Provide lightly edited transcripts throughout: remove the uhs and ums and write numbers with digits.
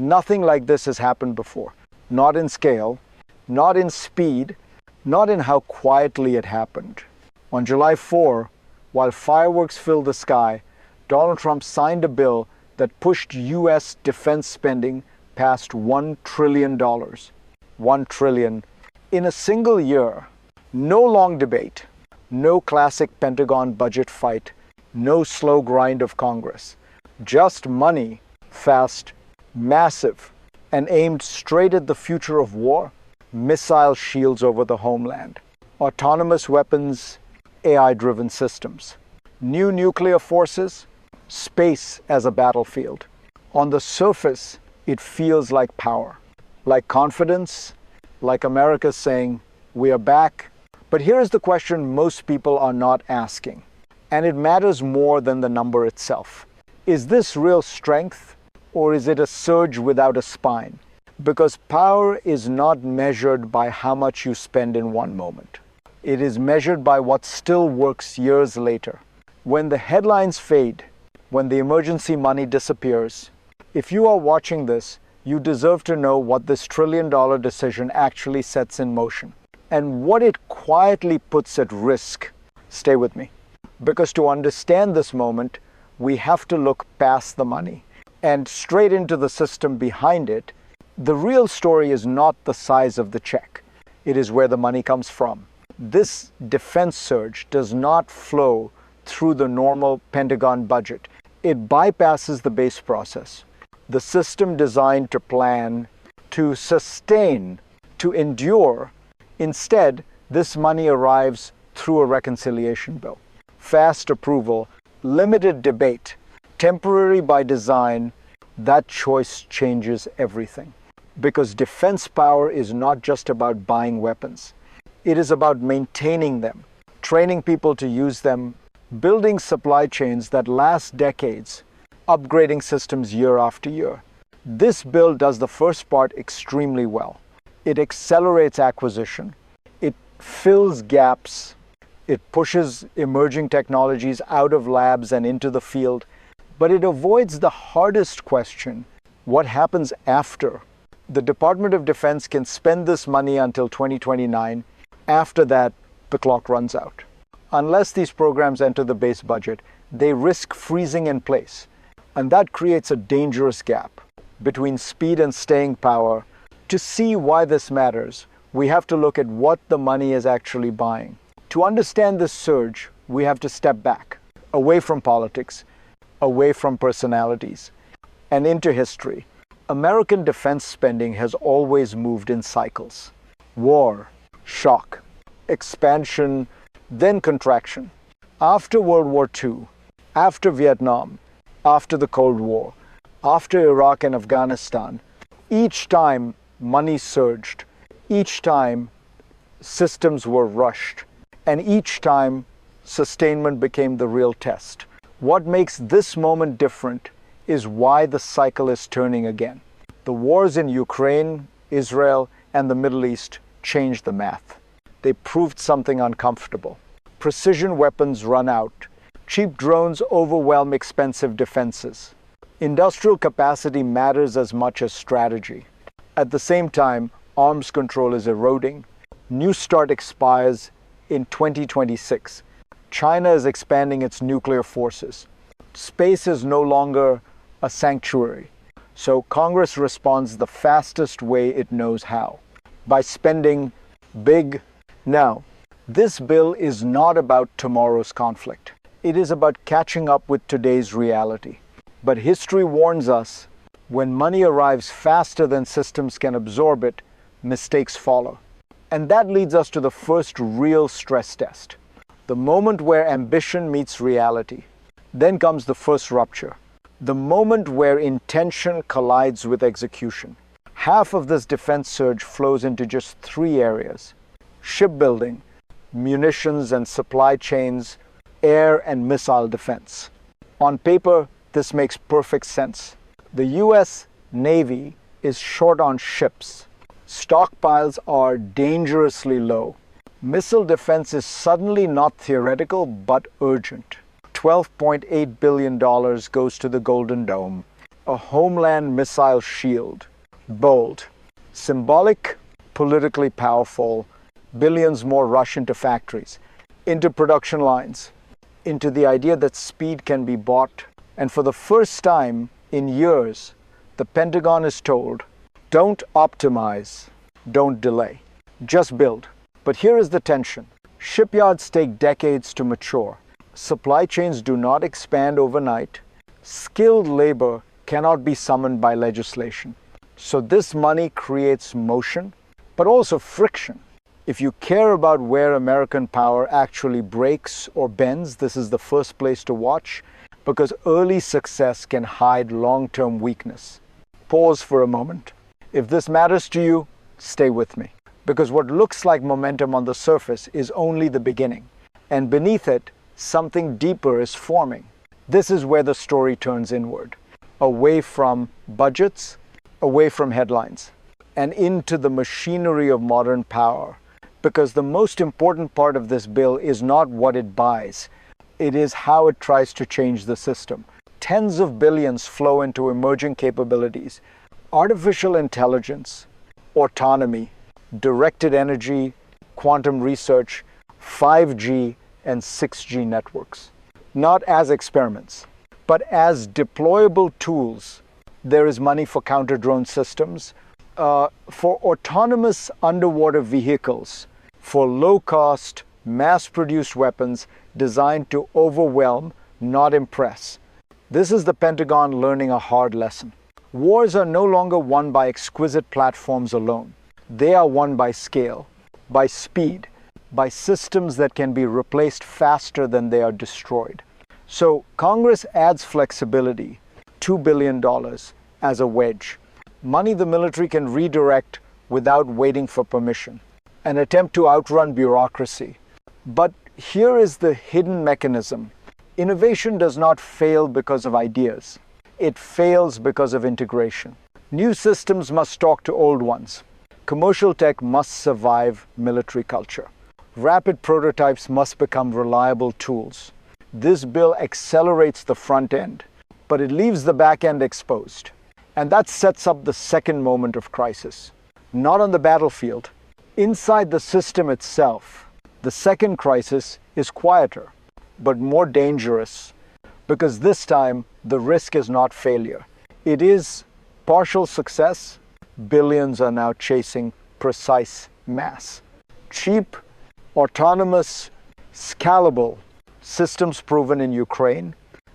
Nothing like this has happened before. Not in scale, not in speed, not in how quietly it happened. On July 4, while fireworks filled the sky, Donald Trump signed a bill that pushed U.S. defense spending past $1 trillion. $1 trillion in a single year. No long debate, no classic Pentagon budget fight, no slow grind of Congress. Just money, fast, massive, and aimed straight at the future of war. Missile shields over the homeland, autonomous weapons, AI-driven systems, new nuclear forces, space as a battlefield. On the surface, it feels like power, like confidence, like America saying, we are back. But here's the question most people are not asking, and it matters more than the number itself. Is this real strength, or is it a surge without a spine? Because power is not measured by how much you spend in one moment. It is measured by what still works years later. When the headlines fade, when the emergency money disappears, if you are watching this, you deserve to know what this trillion-dollar decision actually sets in motion and what it quietly puts at risk. Stay with me. Because to understand this moment, we have to look past the money and straight into the system behind it. The real story is not the size of the check. It is where the money comes from. This defense surge does not flow through the normal Pentagon budget. It bypasses the base process. The system designed to plan, to sustain, to endure. Instead, this money arrives through a reconciliation bill. Fast approval, limited debate, temporary by design. That choice changes everything. Because defense power is not just about buying weapons. It is about maintaining them, training people to use them, building supply chains that last decades, upgrading systems year after year. This bill does the first part extremely well. It accelerates acquisition. It fills gaps. It pushes emerging technologies out of labs and into the field. But it avoids the hardest question: what happens after? The Department of Defense can spend this money until 2029. After that, the clock runs out. Unless these programs enter the base budget, they risk freezing in place. And that creates a dangerous gap between speed and staying power. To see why this matters, we have to look at what the money is actually buying. To understand this surge, we have to step back, away from politics, away from personalities, and into history. American defense spending has always moved in cycles. War, shock, expansion, then contraction. After World War II, after Vietnam, after the Cold War, after Iraq and Afghanistan, each time money surged, each time systems were rushed, and each time sustainment became the real test. What makes this moment different is why the cycle is turning again. The wars in Ukraine, Israel, and the Middle East changed the math. They proved something uncomfortable. Precision weapons run out. Cheap drones overwhelm expensive defenses. Industrial capacity matters as much as strategy. At the same time, arms control is eroding. New START expires in 2026. China is expanding its nuclear forces. Space is no longer a sanctuary. So Congress responds the fastest way it knows how, by spending big. Now, this bill is not about tomorrow's conflict. It is about catching up with today's reality. But history warns us, when money arrives faster than systems can absorb it, mistakes follow. And that leads us to the first real stress test. The moment where ambition meets reality. Then comes the first rupture. The moment where intention collides with execution. Half of this defense surge flows into just 3 areas: shipbuilding, munitions and supply chains, air and missile defense. On paper, this makes perfect sense. The US Navy is short on ships. Stockpiles are dangerously low. Missile defense is suddenly not theoretical but urgent. $12.8 billion goes to the Golden Dome. a homeland missile shield. Bold, symbolic, politically powerful. Billions more rush into factories, into production lines, into the idea that speed can be bought. And for the first time in years, the Pentagon is told, don't optimize, don't delay, just build. But here is the tension. Shipyards take decades to mature. Supply chains do not expand overnight. Skilled labor cannot be summoned by legislation. So this money creates motion, but also friction. If you care about where American power actually breaks or bends, this is the first place to watch, because early success can hide long-term weakness. Pause for a moment. If this matters to you, stay with me. Because what looks like momentum on the surface is only the beginning. And beneath it, something deeper is forming. This is where the story turns inward, away from budgets, away from headlines, and into the machinery of modern power. Because the most important part of this bill is not what it buys, it is how it tries to change the system. Tens of billions flow into emerging capabilities, artificial intelligence, autonomy, directed energy, quantum research, 5G, and 6G networks. Not as experiments, but as deployable tools. There is money for counter-drone systems, for autonomous underwater vehicles, for low-cost, mass-produced weapons designed to overwhelm, not impress. This is the Pentagon learning a hard lesson. Wars are no longer won by exquisite platforms alone. They are won by scale, by speed, by systems that can be replaced faster than they are destroyed. So Congress adds flexibility, $2 billion, as a wedge. Money the military can redirect without waiting for permission. An attempt to outrun bureaucracy. But here is the hidden mechanism. Innovation does not fail because of ideas. It fails because of integration. New systems must talk to old ones. Commercial tech must survive military culture. Rapid prototypes must become reliable tools. This bill accelerates the front end, but it leaves the back end exposed. And that sets up the second moment of crisis. Not on the battlefield. Inside the system itself, the second crisis is quieter, but more dangerous, because this time the risk is not failure. It is partial success. Billions are now chasing precise mass. Cheap, autonomous, scalable systems proven in Ukraine,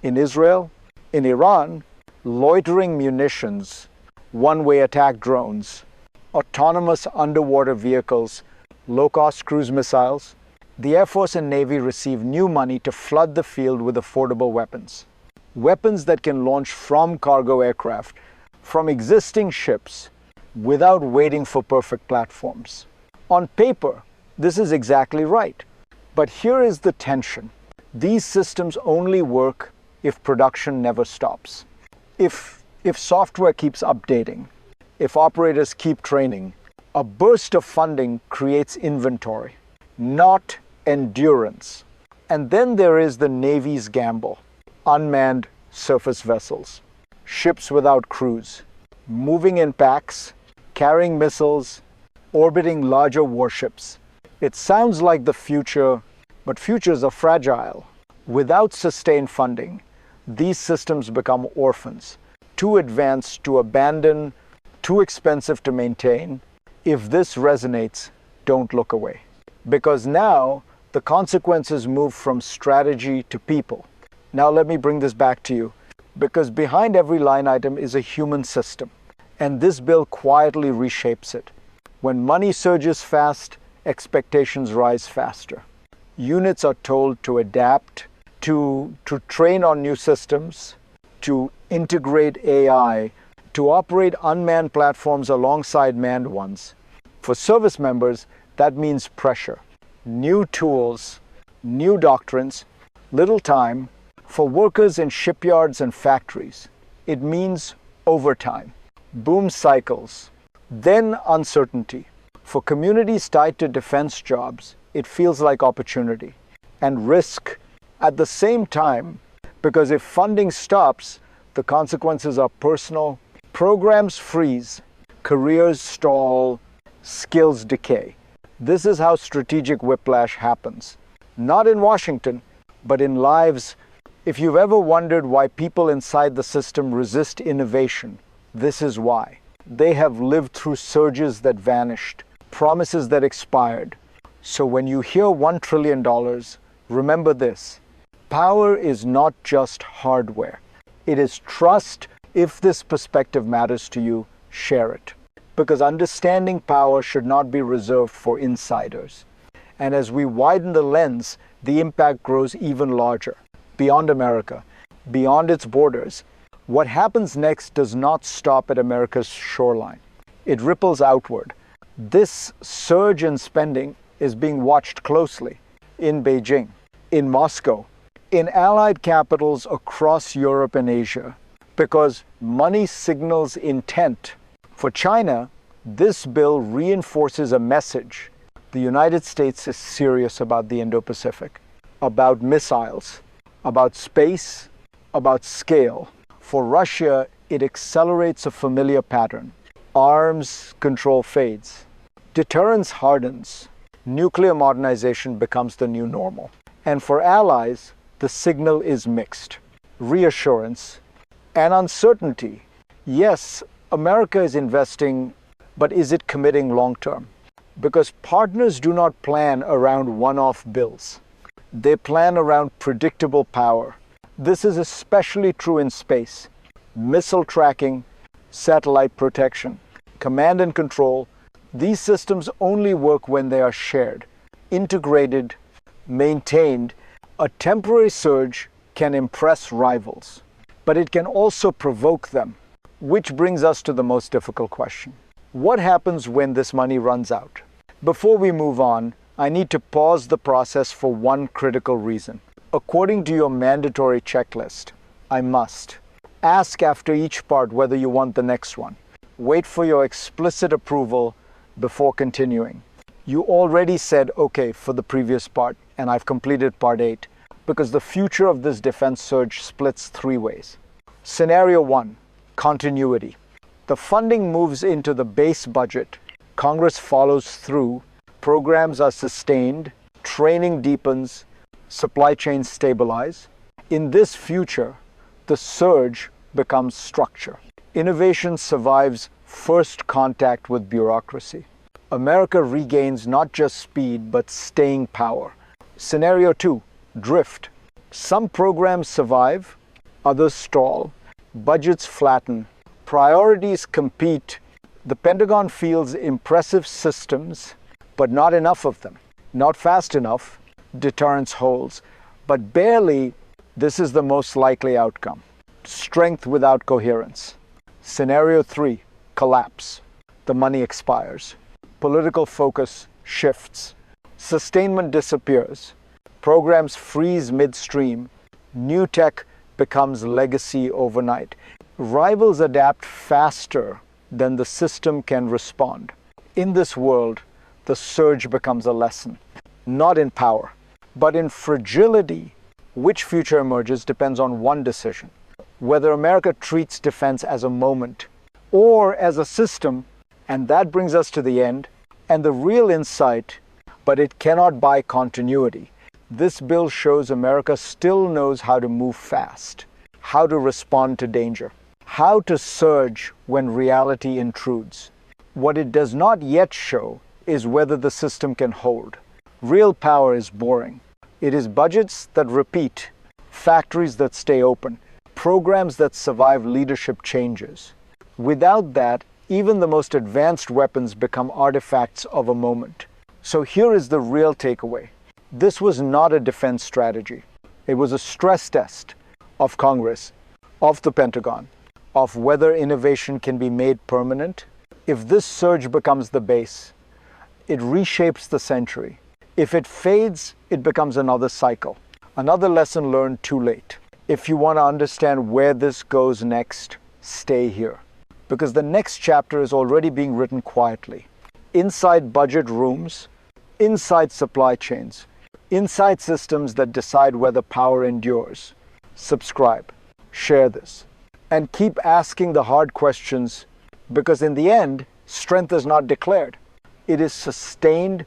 in Israel, in Iran, loitering munitions, one-way attack drones, autonomous underwater vehicles, low-cost cruise missiles. The Air Force and Navy receive new money to flood the field with affordable weapons. Weapons that can launch from cargo aircraft, from existing ships, without waiting for perfect platforms. On paper, this is exactly right. But here is the tension. These systems only work if production never stops. If software keeps updating, if operators keep training, a burst of funding creates inventory, not endurance. And then there is the Navy's gamble. Unmanned surface vessels, ships without crews, moving in packs, carrying missiles, orbiting larger warships. It sounds like the future, but futures are fragile. Without sustained funding, these systems become orphans, too advanced to abandon, too expensive to maintain. If this resonates, don't look away. Because now the consequences move from strategy to people. Now let me bring this back to you, because behind every line item is a human system, and this bill quietly reshapes it. When money surges fast, expectations rise faster. Units are told to adapt, to train on new systems, to integrate AI, to operate unmanned platforms alongside manned ones. For service members, that means pressure, new tools, new doctrines, little time. For workers in shipyards and factories, it means overtime, boom cycles, then uncertainty. For communities tied to defense jobs, it feels like opportunity and risk at the same time, because if funding stops, The consequences are personal. Programs freeze, careers stall, skills decay. This is how strategic whiplash happens. Not in Washington, but in lives. If you've ever wondered why people inside the system resist innovation, this is why. They have lived through surges that vanished, promises that expired. So when you hear $1 trillion, remember this. Power is not just hardware. It is trust. If this perspective matters to you, share it. Because understanding power should not be reserved for insiders. And as we widen the lens, the impact grows even larger. Beyond America, beyond its borders, what happens next does not stop at America's shoreline. It ripples outward. This surge in spending is being watched closely in Beijing, in Moscow, in allied capitals across Europe and Asia, because money signals intent. For China, this bill reinforces a message. The United States is serious about the Indo-Pacific, about missiles, about space, about scale. For Russia, it accelerates a familiar pattern. Arms control fades. Deterrence hardens. Nuclear modernization becomes the new normal. And for allies, the signal is mixed. Reassurance and uncertainty. Yes, America is investing, but is it committing long term? Because partners do not plan around one-off bills. They plan around predictable power. This is especially true in space. Missile tracking, satellite protection, command and control. These systems only work when they are shared, integrated, maintained. A temporary surge can impress rivals, but it can also provoke them. Which brings us to the most difficult question. What happens when this money runs out? Before we move on, I need to pause the process for one critical reason. According to your mandatory checklist, I must ask after each part whether you want the next one. Wait for your explicit approval before continuing. You already said okay for the previous part, and I've completed part 8, because the future of this defense surge splits 3 ways. Scenario 1, continuity. The funding moves into the base budget. Congress follows through. Programs are sustained. Training deepens. Supply chains stabilize. In this future, the surge becomes structure. Innovation survives first contact with bureaucracy. America regains not just speed, but staying power. Scenario 2, drift. Some programs survive, others stall. Budgets flatten. Priorities compete. The Pentagon fields impressive systems, but not enough of them. Not fast enough. Deterrence holds, but barely. This is the most likely outcome. Strength without coherence. Scenario 3, collapse. The money expires. Political focus shifts. Sustainment disappears. Programs freeze midstream. New tech becomes legacy overnight. Rivals adapt faster than the system can respond. In this world, the surge becomes a lesson, not in power, but in fragility. Which future emerges depends on one decision: whether America treats defense as a moment or as a system. And that brings us to the end and the real insight, but it cannot buy continuity. This bill shows America still knows how to move fast, how to respond to danger, how to surge when reality intrudes. What it does not yet show is whether the system can hold. Real power is boring. It is budgets that repeat, factories that stay open, programs that survive leadership changes. Without that, even the most advanced weapons become artifacts of a moment. So here is the real takeaway. This was not a defense strategy. It was a stress test of Congress, of the Pentagon, of whether innovation can be made permanent. If this surge becomes the base, it reshapes the century. If it fades, it becomes another cycle, another lesson learned too late. If you want to understand where this goes next, stay here, because the next chapter is already being written quietly. Inside budget rooms, inside supply chains, inside systems that decide whether power endures. Subscribe, share this, and keep asking the hard questions, because in the end, strength is not declared. It is sustained